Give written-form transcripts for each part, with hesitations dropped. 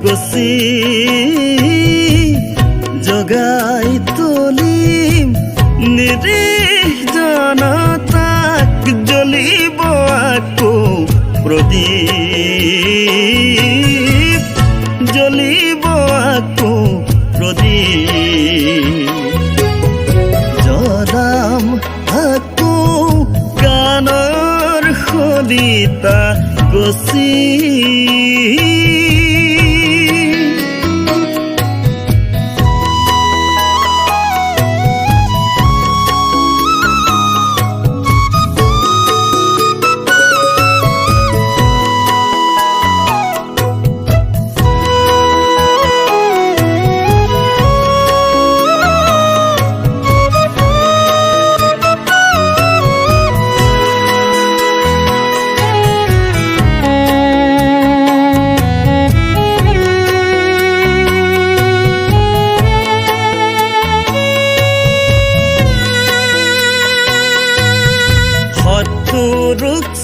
গছি জগাই তুলিম নিৰীহ জনতাক জ্বলিব আকৌ প্ৰদীপ জ্বলিব আকৌ প্ৰদীপ জ্বলাম আকৌ গানৰ শলিতা গছি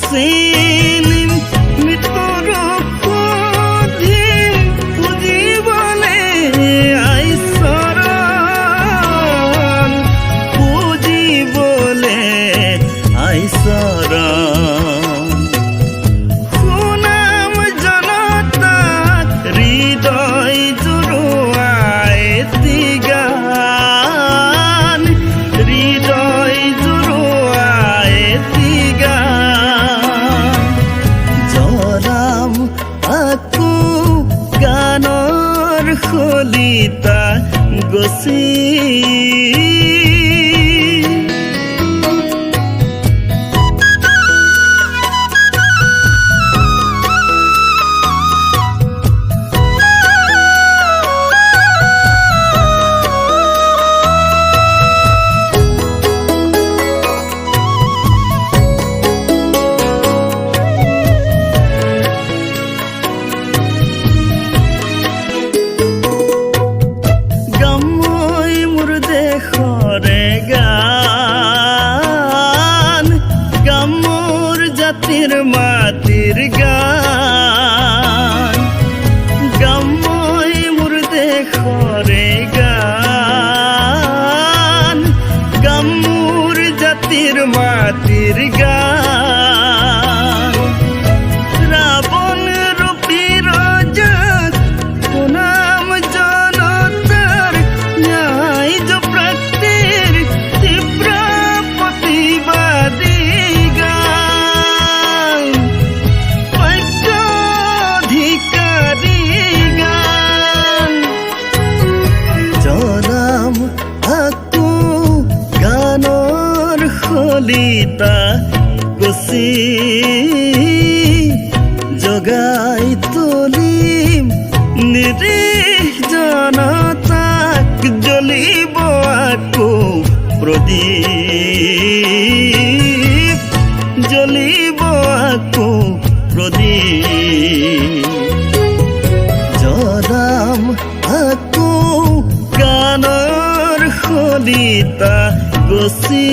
চিনিম মৃত্যুৰূপ সুধিম পুজিবলে আইচৰণ পুজিবলে আইচৰণ সুনাম জনতাক হৃদয় জুৰুৱাই গান হৃদয় জুৰুৱাই আকৌ গানৰ শলিতা গছি মাটির গান গামই মোর দেশরে গান গামুর জাতির মাটির গান রাবণ রূপী রজাক সুনাম জনতার ন্যায় প্রাপ্তির তীব্র প্রতিবাদী শলিতা গছি জগাই তুলিম নিৰীহ জনতাক জ্বলিব আকৌ প্ৰদীপ জ্বলিব আকৌ প্ৰদীপ জ্বলাম আকৌ গানৰ শলিতা গছি